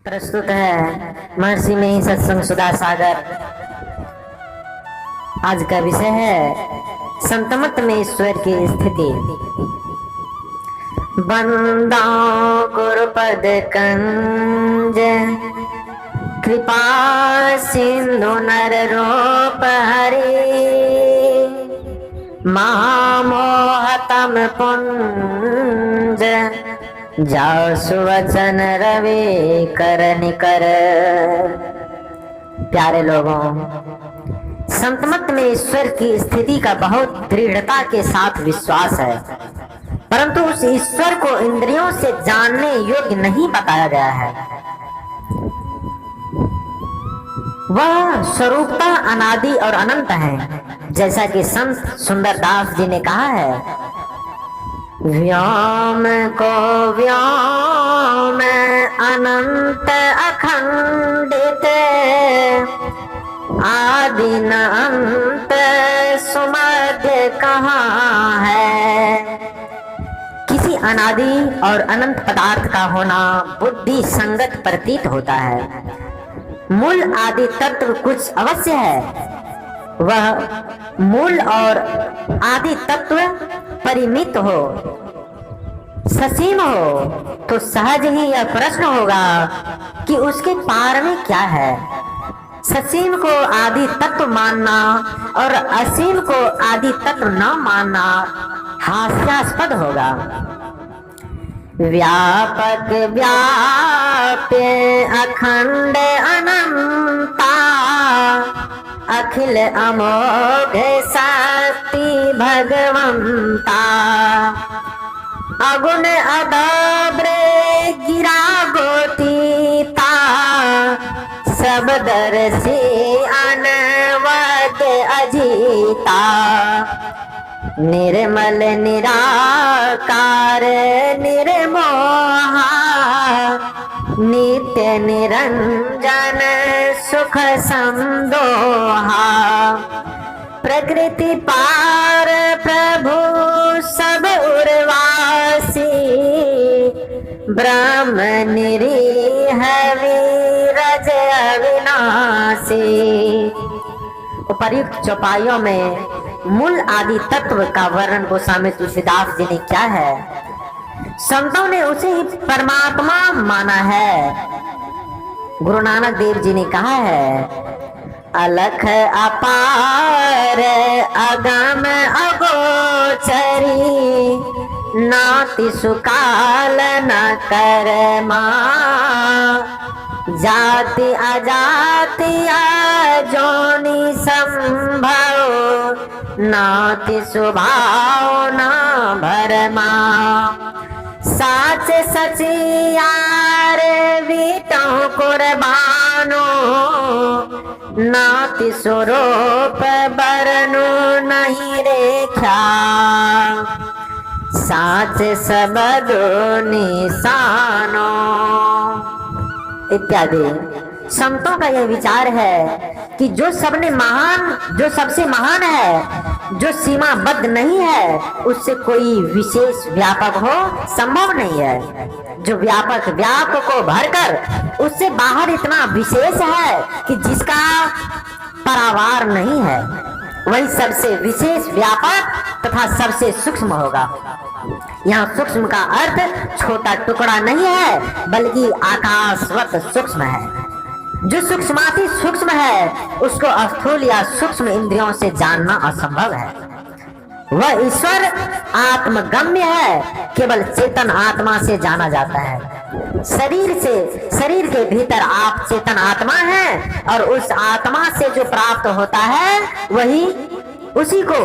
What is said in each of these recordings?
प्रस्तुत है महर्षि में ही सत्संग सुधा सागर। आज का विषय है संतमत में ईश्वर की स्थिति। बंदा गुरुपद कंज कृपा सिंधु नर रूप हरि महामोहतम पुंज जाओ सुवचन रवि कर निकर। प्यारे लोगों, संतमत में ईश्वर की स्थिति का बहुत दृढ़ता के साथ विश्वास है, परंतु उस ईश्वर को इंद्रियों से जानने योग्य नहीं बताया गया है। वह स्वरूपता अनादि और अनंत है, जैसा कि संत सुंदरदास जी ने कहा है, व्योम को व्योम अनंत अखंडित आदि न अंत सुमध्य कहाँ है। किसी अनादि और अनंत पदार्थ का होना बुद्धि संगत प्रतीत होता है। मूल आदि तत्व कुछ अवश्य है, वह मूल और आदि तत्व परिमित हो, ससीम हो, तो सहज ही यह प्रश्न होगा कि उसके पार में क्या है। ससीम को आदि तत्व मानना और असीम को आदि तत्व न मानना हास्यास्पद होगा। व्यापक व्याप्य अखंड अनंता अखिल अमोघ शक्ति भगवंता अगुण अदाब्रे गिरा गोतीता सब दर्शी अनवद अजीता निर्मल निराकार निर्मोहा नित्य निरंजन सुख समदोहा प्रकृति पार प्रभु सब उर्वासी ब्रह्म निरीह वीरज अविनाशी। उपर्युक्त चौपाइयों में मूल आदि तत्व का वर्णन गोस्वामी तुलसीदास जी ने किया है। संतों ने उसे ही परमात्मा माना है। गुरु नानक देव जी ने कहा है, अलख अपार अगम अगोचरी नाति सुकाल न करमा जाति अजाति अजोनि संभव नाति स्वभाव न भरमा साच सचियार बीतों कुर्बानो नाति स्वरूप बरनु नहीं रेख्या साच सबदो निशानो इत्यादि। संतों का यह विचार है कि जो सबसे महान है, जो सीमाबद्ध नहीं है, उससे कोई विशेष व्यापक हो संभव नहीं है। जो व्यापक व्यापक को भरकर उससे बाहर इतना विशेष है कि जिसका परावार नहीं है, वही सबसे विशेष व्यापक तथा सबसे सूक्ष्म होगा। यहाँ सूक्ष्म का अर्थ छोटा टुकड़ा नहीं है, बल्कि आकाशवत सूक्ष्म है। जो सूक्ष्माति सूक्ष्म है, उसको स्थूल या सूक्ष्म इंद्रियों से जानना असंभव है। वह ईश्वर आत्मगम्य है, केवल चेतन आत्मा से जाना जाता है। शरीर के भीतर आप चेतन आत्मा हैं, और उस आत्मा से जो प्राप्त होता है उसी को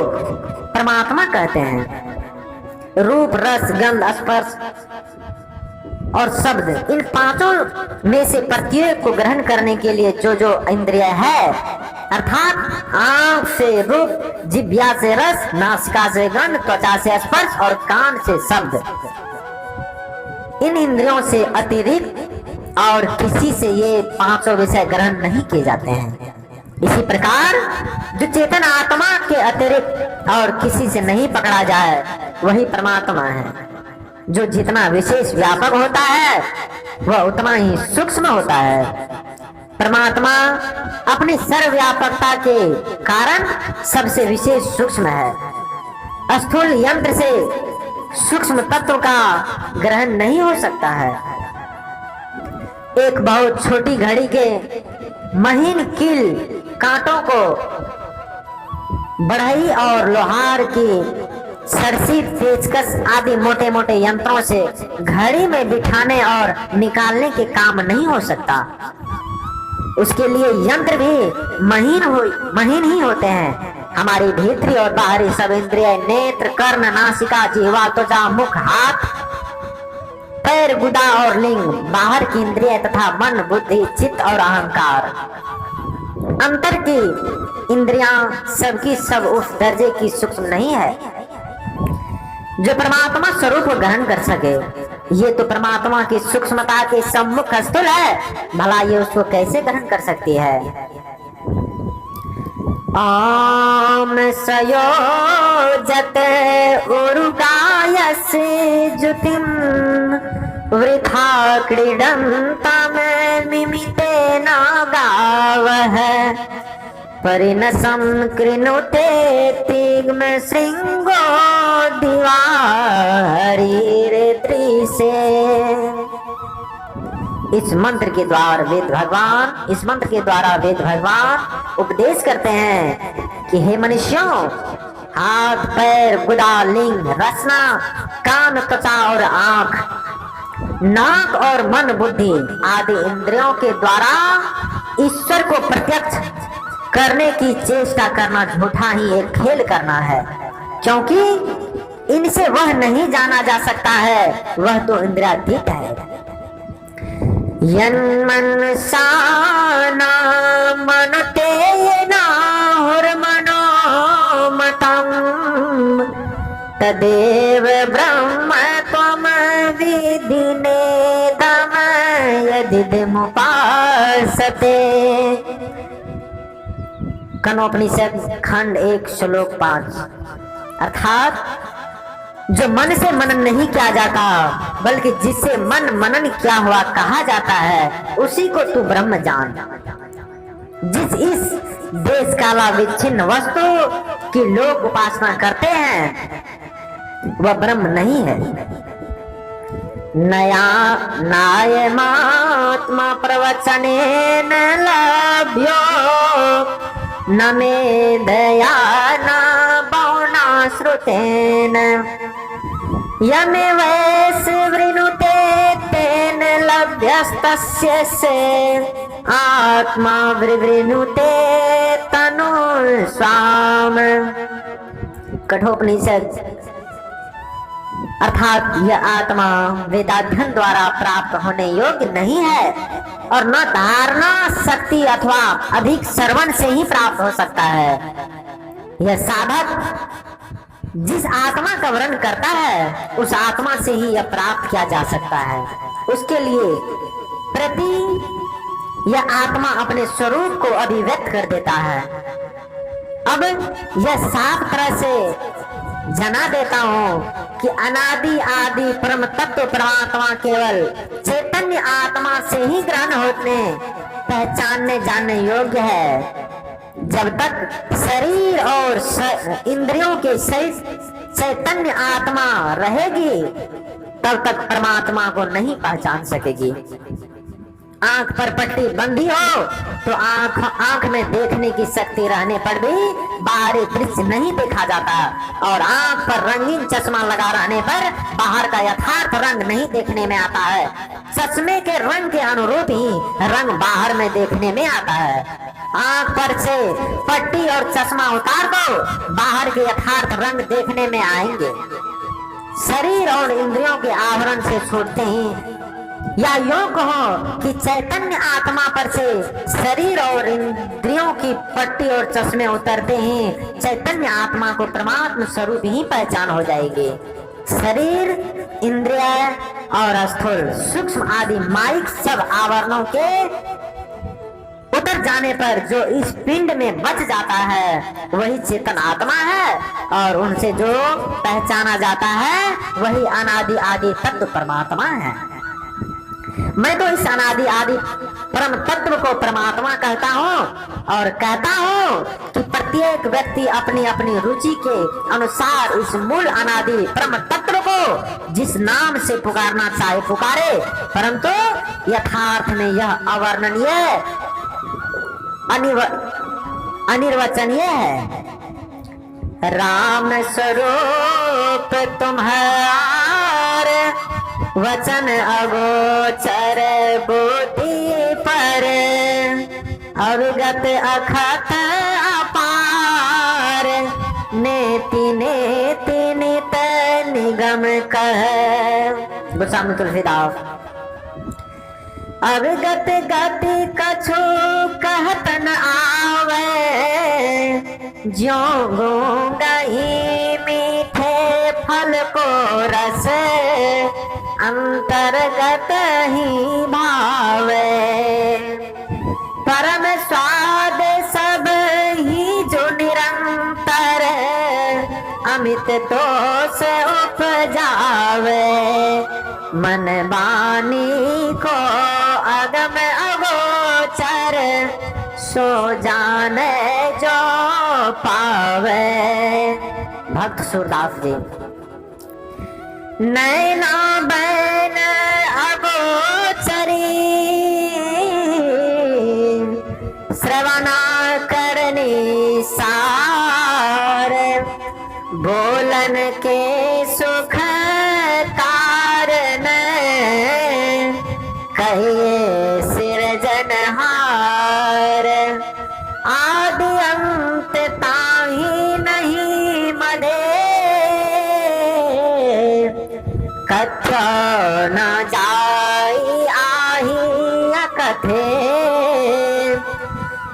परमात्मा कहते हैं। रूप रस गंध स्पर्श और शब्द, इन पांचों में से प्रत्येक को ग्रहण करने के लिए जो इंद्रिय है, अर्थात आंख से रूप, जिह्वा से रस, नासिका से गंध, त्वचा से स्पर्श और कान से शब्द, इन इंद्रियों से अतिरिक्त और किसी से ये पांचों विषय ग्रहण नहीं किए जाते हैं। इसी प्रकार जो चेतन आत्मा के अतिरिक्त और किसी से नहीं पकड़ा जाए, वही परमात्मा है। जो जितना विशेष व्यापक होता है वह उतना ही सूक्ष्म होता है। परमात्मा अपनी सर्वव्यापकता के कारण सबसे विशेष सूक्ष्म है। स्थूल यंत्र से सूक्ष्म तत्व का ग्रहण नहीं हो सकता है। एक बहुत छोटी घड़ी के महीन कील कांटों को बढ़ई और लोहार की सरसी, पेचकस आदि मोटे मोटे यंत्रों से घड़ी में बिठाने और निकालने के काम नहीं हो सकता। उसके लिए यंत्र भी महीन ही होते हैं। हमारी भीतरी और बाहरी सब इंद्रिय, नेत्र, कर्ण, नासिका, जिह्वा, त्वचा, मुख, हाथ, पैर, गुदा और लिंग, बाहर की इंद्रिय तथा मन, बुद्धि, चित्त और अहंकार, अंतर की इंद्रियां सबकी सब उस दर्जे की सूक्ष्म नहीं है जो परमात्मा स्वरूप को ग्रहण कर सके। ये तो परमात्मा की सूक्ष्मता के सम्मुख स्थूल है, भला ये उसको कैसे ग्रहण कर सकती है। ओम सयोजत उरुगायस जुतिम वृथा क्रीडन्ताम मिमितेन गावः परिणसं कृणुते तिग्म श्रृंगो दिवा हरिरेत्रिसे। इस मंत्र के द्वारा वेद भगवान उपदेश करते हैं कि हे मनुष्यों, हाथ, पैर, गुदा, लिंग, रसना, कान, त्वचा और आंख, नाक और मन, बुद्धि आदि इंद्रियों के द्वारा ईश्वर को प्रत्यक्ष करने की चेष्टा करना झूठा ही एक खेल करना है, क्योंकि इनसे वह नहीं जाना जा सकता है, वह तो इंद्रियातीत है। यन्मनसा मनते नाहुर्मनो मतम तदेव ब्रह्म त्वम विधिनेदम यदिदमुपासते। कनोपनिषद खंड 1 श्लोक 5। अर्थात जो मन से मनन नहीं किया जाता बल्कि जिससे मन मनन किया हुआ कहा जाता है, उसी को तू ब्रह्म जान। जिस इस देश काला विच्छिन्न वस्तु की लोग उपासना करते हैं वह ब्रह्म नहीं है। नया नायमात्मा प्रवचनेन लभ्यो न मेधया न बौना श्रुतेन यमे वैस वृणुते तेन लभ्यस्तस्य से आत्मा वृणुते तनु स्वाम। कठोपनिषद। अर्थात यह आत्मा वेदाध्ययन द्वारा प्राप्त होने योग्य नहीं है और न धारणा शक्ति अथवा अधिक श्रवण से ही प्राप्त हो सकता है। यह साधक जिस आत्मा का वर्णन करता है उस आत्मा से ही यह प्राप्त किया जा सकता है। उसके लिए प्रति यह आत्मा अपने स्वरूप को अभिव्यक्त कर देता है। अब यह साफ तरह से जना देता हूँ कि अनादि आदि परम तत्व परमात्मा केवल चैतन्य आत्मा से ही ग्रहण होने पहचानने जानने योग्य है। जब तक शरीर और इंद्रियों के सहित चैतन्य आत्मा रहेगी तब तक परमात्मा को नहीं पहचान सकेगी। आंख पर पट्टी बंधी हो तो आंख में देखने की शक्ति रहने पर भी बाहरी दृश्य नहीं देखा जाता और आंख पर रंगीन चश्मा लगा रहने पर बाहर का यथार्थ रंग नहीं देखने में आता है। चश्मे के रंग के अनुरूप ही रंग बाहर में देखने में आता है। आंख पर से पट्टी और चश्मा उतार दो, बाहर के यथार्थ रंग देखने में आएंगे। शरीर और इंद्रियों के आवरण से छूटते ही या यूं कहो कि चैतन्य आत्मा पर से शरीर और इंद्रियों की पट्टी और चश्मे उतरते ही चैतन्य आत्मा को परमात्मा स्वरूप ही पहचान हो जाएगी। शरीर, इंद्रिय और स्थूल, सूक्ष्म आदि माइक सब आवरणों के उतर जाने पर जो इस पिंड में बच जाता है वही चेतन आत्मा है, और उनसे जो पहचाना जाता है वही अनादि आदि तत्व परमात्मा है। मैं तो इस अनादि आदि परम तत्व को परमात्मा कहता हूँ और कहता हूँ कि प्रत्येक व्यक्ति अपनी अपनी रुचि के अनुसार इस मूल अनादि परम तत्व को जिस नाम से पुकारना चाहे पुकारे, परंतु यथार्थ में यह अवर्णनीय अनिर्वचनीय है। राम स्वरूप तुम्हारे वचन अगोचर बुद्धि पर, अवगत अखत अपार, नेति नेति नित निगम कह। गोस्वामी तुलसीदास। अवगत गति कछु कहत न आवे, ज्यों गूंगही मीठे फल को रस, अंतर्गत ही भावे। परम स्वाद सब ही जो निरंतर, अमित तोष उपजावे। मन बानी को अगम अगोचर, सो जाने जो पावे। भक्त सूरदास जी। नैना बैन अगोचरी, श्रवणा करनी सार, बोलन के सुख कारण, कहिए सिरजनहार। आदि अंत ताही नहीं मधे, कथो न जाई आही अकथे।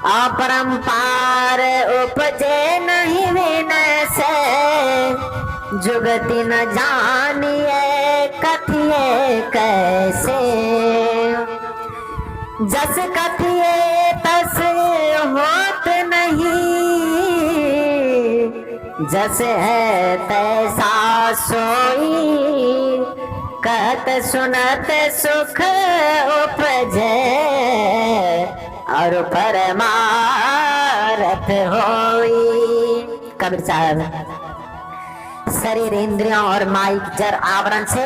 अपरंपार उपजे नहीं विनय से, जुगति न जानिए कथिए कैसे। जस कथिए तस होत नहीं, जस है तैसा सोई। कहत सुनत सुख उपजे, और परमारथ होई। कबीर साहब। शरीर, इंद्रियों और माइक जड़ आवरण से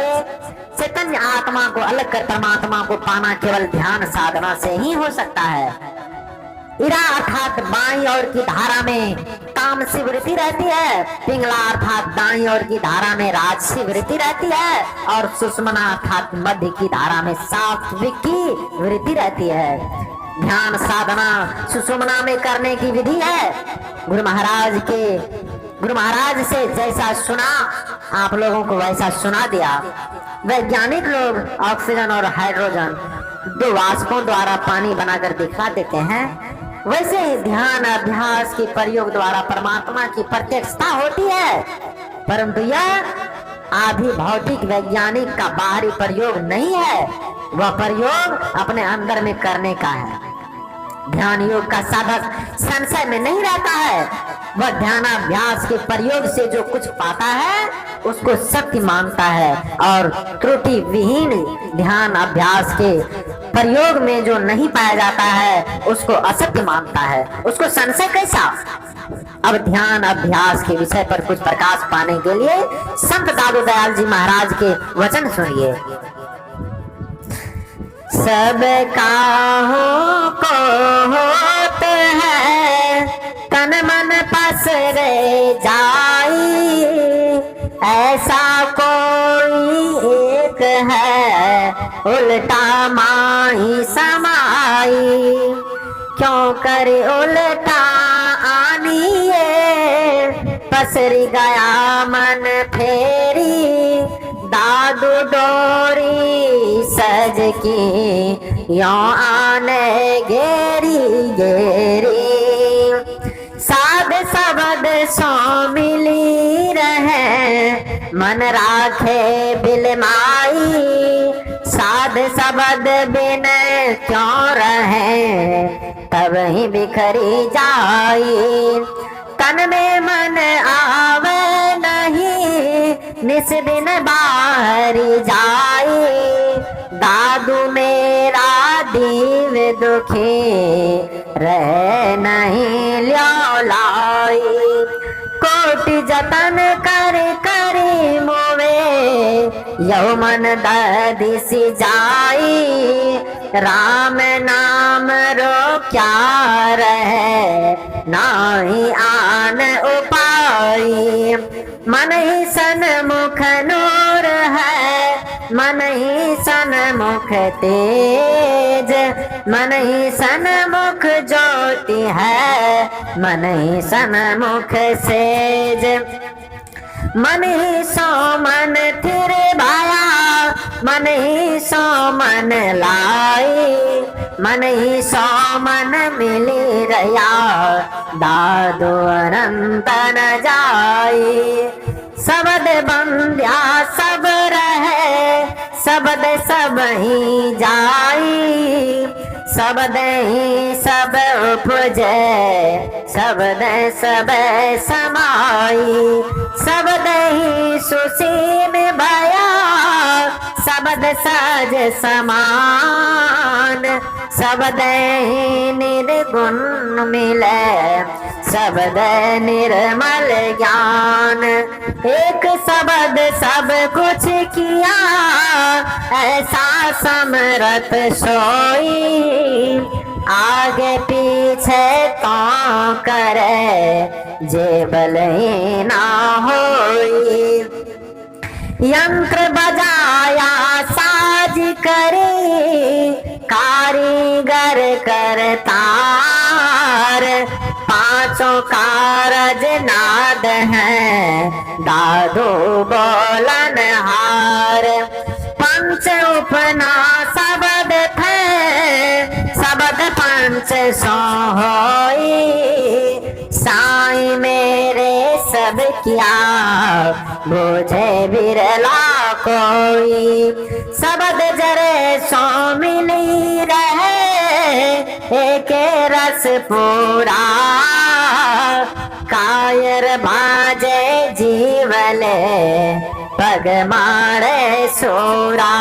चैतन्य आत्मा को अलग कर परमात्मा को पाना केवल ध्यान साधना से ही हो सकता है। इरा अर्थात बाईं ओर की धारा में तामसी वृत्ति रहती है, पिंगला अर्थात दाईं ओर की धारा में राजसी वृत्ति रहती है, और सुषुम्ना अर्थात मध्य की धारा में सात्विक की वृत्ति रहती है। ध्यान साधना सुषुम्ना में करने की विधि है। गुरु महाराज से जैसा सुना आप लोगों को वैसा सुना दिया। वैज्ञानिक लोग ऑक्सीजन और हाइड्रोजन दो वाष्पों द्वारा पानी बनाकर दिखा देते हैं, वैसे ही ध्यान अभ्यास के प्रयोग द्वारा परमात्मा की प्रत्यक्षता होती है, परंतु यह आदि भौतिक वैज्ञानिक का बाहरी प्रयोग नहीं है, वह प्रयोग अपने अंदर में करने का है। ध्यान योग का साधक संशय में नहीं रहता है, वह ध्यानाभ्यास के प्रयोग से जो कुछ पाता है उसको सत्य मानता है, और त्रुटि विहीन ध्यान अभ्यास के प्रयोग में जो नहीं पाया जाता है उसको असत्य मानता है। उसको संशय कैसा? अब ध्यान अभ्यास के विषय पर कुछ प्रकाश पाने के लिए संत दादू दयाल जी महाराज के वचन सुनिए। सब काहों को होत है, तन मन पसरे जाई, ऐसा कोई एक है, उल्टा माही समाई। क्यों करे उल्टा आनिए, पसरी गया मन फेरी, दादू डोरी सज की यों आने घेरी घेरी। साध सबद सो मिली रहे, मन राखे बिलमाई, साध शब्द बिन क्यों रहे, तब ही बिखरी जाई। तन में मन आवे नहीं, निस दिन बाहर जाई। दादू मेरा दीव दुखी, रह नहीं ल्यो लाई। कोटि जतन कर करी मोवे, यौमन ददिस जाई। राम नाम रो क्या रहे, नाही आन उपाई। मन ही सन्मुख नूर है, मन ही सन्मुख तेज। मन ही सन्मुख ज्योति है, मन ही सन्मुख सेज। मन ही सो मन थिर भाया, मन ही सो मन लाई। मन ही सो मन मिली रया, दादो अनंत न जाई। शब्द बंध्या सब रहे, शब्द सब ही जाई। शब्द ही सब उपजे, शब्द सब समाई। शब्द ही सुसीम भया, शब्द सज समान। शब्द ही निर्गुण मिले, शब्द निर्मल ज्ञान। एक शब्द सब कुछ किया, ऐसा समरथ सोई। आगे पीछे तो करे, जे बल ही ना होई। यंत्र बजाया साज करे, कारीगर करतार। पांचों कारज नाद हैं, दादू बोलन हार। पंच उपना शब्द थे, शब्द पंच सो होई। साईं मेरे सब किया, बुझे बिरला कोई। शब्द जरे सो मिली रहे, एक रस पूरा। कायर बाजे जीवले, पग मारे सोरा।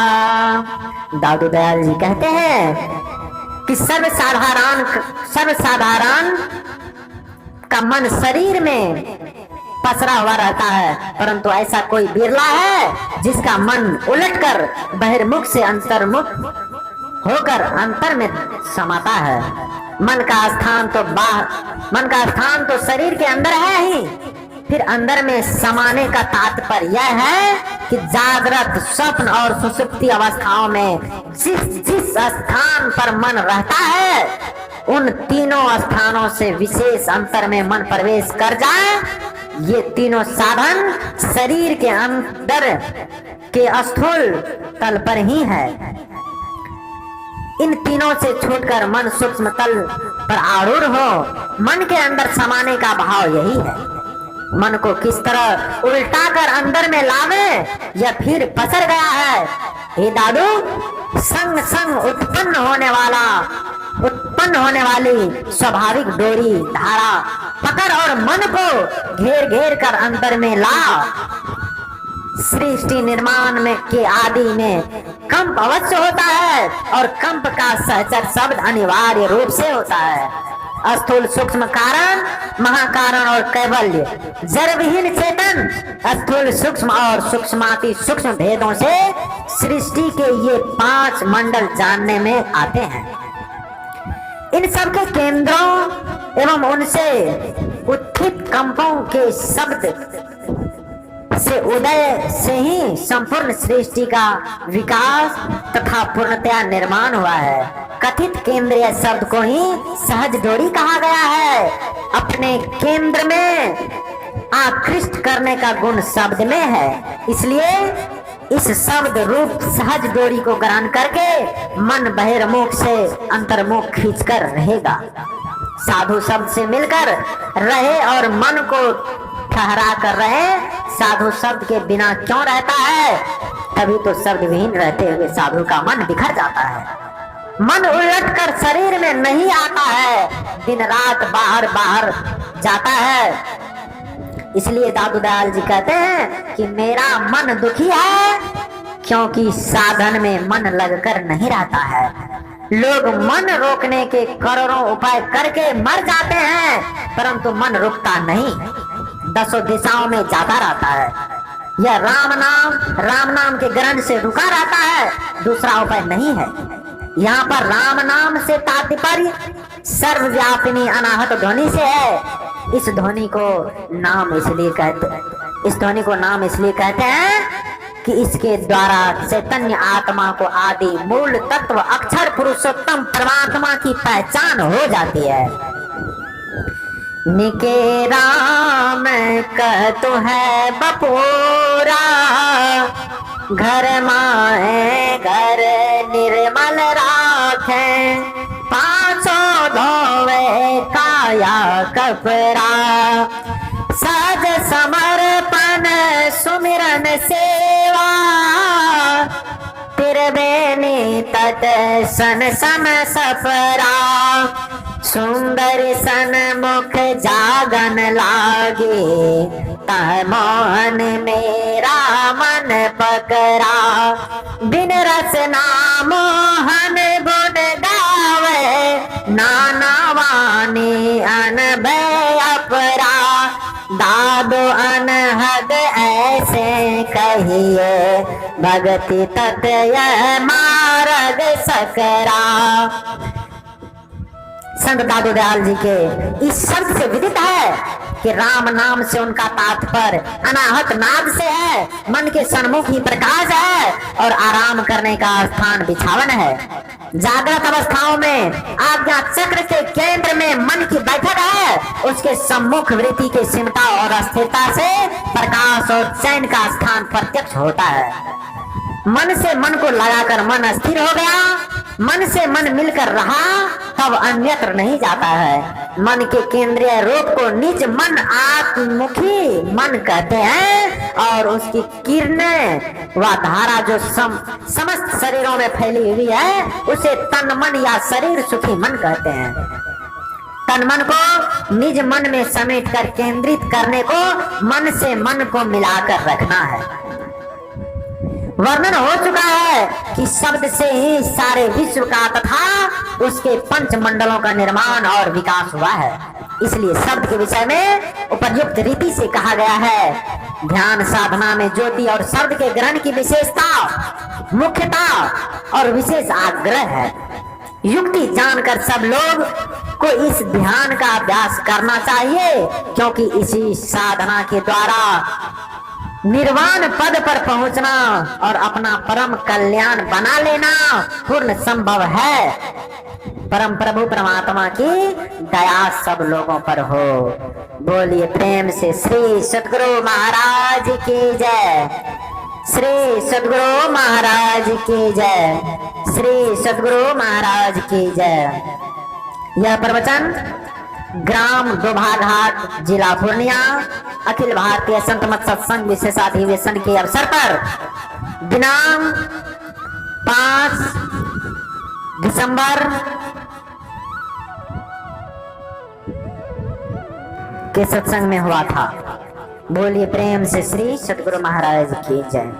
दादू दयाल जी कहते हैं कि सर्वसाधारण का मन शरीर में पसरा हुआ रहता है, परंतु ऐसा कोई बिरला है जिसका मन उलटकर बहिर्मुख से अंतर्मुख होकर अंतर में समाता है। मन का स्थान तो शरीर के अंदर है ही, फिर अंदर में समाने का तात्पर्य यह है कि जागृत, स्वप्न और सुषुप्ति अवस्थाओं में जिस स्थान पर मन रहता है, उन तीनों स्थानों से विशेष अंतर में मन प्रवेश कर जाए। ये तीनों साधन शरीर के अंदर के स्थूल तल पर ही है। इन तीनों से छूटकर मन सूक्ष्म तल पर आरूढ़ हो, मन के अंदर समाने का भाव यही है। मन को किस तरह उल्टा कर अंदर में लावे, या फिर पसर गया है। हे दादू, संग संग उत्पन्न होने वाली स्वाभाविक डोरी धारा पकड़ और मन को घेर घेर कर अंदर में ला। सृष्टि निर्माण में के आदि में कंप अवश्य होता है, और कंप का सहचर शब्द अनिवार्य रूप से होता है। स्थूल सूक्ष्म कारण, महाकारण और कैवल्य, जड़ विहीन चेतन, स्थूल सूक्ष्म और सूक्ष्माति सूक्ष्म भेदों से सृष्टि के ये 5 मंडल जानने में आते हैं। इन सब के केंद्रों एवं उनसे उत्थित कंपों के शब्द से उदय से ही संपूर्ण सृष्टि का विकास तथा पूर्णतया निर्माण हुआ है। कथित केंद्रीय शब्द को ही सहज डोरी कहा गया है। अपने केंद्र में आकृष्ट करने का गुण शब्द में है, इसलिए इस शब्द रूप सहज डोरी को ग्रहण करके मन बहिर्मुख से अंतर्मुख खींचकर रहेगा। साधु शब्द से मिलकर रहे और मन को ठहरा कर रहे। साधु शब्द के बिना क्यों रहता है? तभी तो शब्द विहीन रहते हुए साधु का मन बिखर जाता है। मन उलटकर शरीर में नहीं आता है, दिन रात बाहर बाहर जाता है। इसलिए दादू दयाल जी कहते हैं कि मेरा मन दुखी है, क्योंकि साधन में मन लगकर नहीं रहता है। लोग मन रोकने के करोड़ों उपाय करके मर जाते हैं, परंतु मन रुकता नहीं, दसों दिशाओं में जाता रहता है। यह राम नाम के ग्रहण से रुका रहता है, दूसरा उपाय नहीं है। यहाँ पर राम नाम से तात्पर्य सर्वव्यापिनी अनाहत ध्वनि से है। इस ध्वनि को नाम इसलिए कहते हैं कि इसके द्वारा चैतन्य आत्मा को आदि मूल तत्व अक्षर पुरुषोत्तम परमात्मा की पहचान हो जाती है। निके राम कह तो है बपोरा, घर माए घर निर्मल राखे, पांचों धोवे काया कपरा, सज समर्पण सुमिरन सेवा, तिरबेनी तट सन सम सफरा, सुंदर सन मुख जागन लागे, तह मोहन मेरा मन पकड़ा, बिन रस मोहन गुण गावे, नाना वाणी अनभय अपरा, दादो अनहद ऐसे कहिए, भगति तत्य मार्ग सकरा। संत दादू दयाल जी के इस शब्द से विदित है कि राम नाम से उनका तात्पर्य अनाहत नाद से है, मन के सन्मुख ही प्रकाश है और आराम करने का स्थान बिछावन है। जागृत अवस्थाओं में आज्ञा चक्र के केंद्र में मन की बैठक है, उसके सम्मुख वृत्ति के सिमटा और स्थिरता से प्रकाश और चैन का स्थान प्रत्यक्ष होता है। मन से मन को लगाकर मन स्थिर हो गया, मन से मन मिलकर रहा, तब अन्यत्र नहीं जाता है। मन के केंद्रीय रूप को निज मन आत्ममुखी मन कहते हैं और उसकी किरणें व धारा जो समस्त शरीरों में फैली हुई है, उसे तन मन या शरीर सुखी मन कहते हैं। तन मन को निज मन में समेट कर केंद्रित करने को मन से मन को मिलाकर रखना है। वर्णन हो चुका है कि शब्द से ही सारे विश्व का तथा उसके पंच मंडलों का निर्माण और विकास हुआ है। इसलिए शब्द के विषय में उपयुक्त रीति से कहा गया है। ध्यान साधना में ज्योति और शब्द के ग्रहण की विशेषता, मुख्यता और विशेष आग्रह है। युक्ति जानकर सब लोग को इस ध्यान का अभ्यास करना चाहिए, क्योंकि इसी साधना के द्वारा निर्वाण पद पर पहुंचना और अपना परम कल्याण बना लेना पूर्ण संभव है। परम प्रभु परमात्मा की दया सब लोगों पर हो। बोलिए प्रेम से श्री सद्गुरु महाराज की जय, श्री सद्गुरु महाराज की जय, श्री सद्गुरु महाराज की जय। यह प्रवचन ग्राम डोभाघाट, जिला पूर्णिया, अखिल भारतीय संत मत सत्संग विशेषाधिवेशन के अवसर पर दिनांक 5 दिसंबर के सत्संग में हुआ था। बोलिए प्रेम से श्री सद्गुरु महाराज की जय।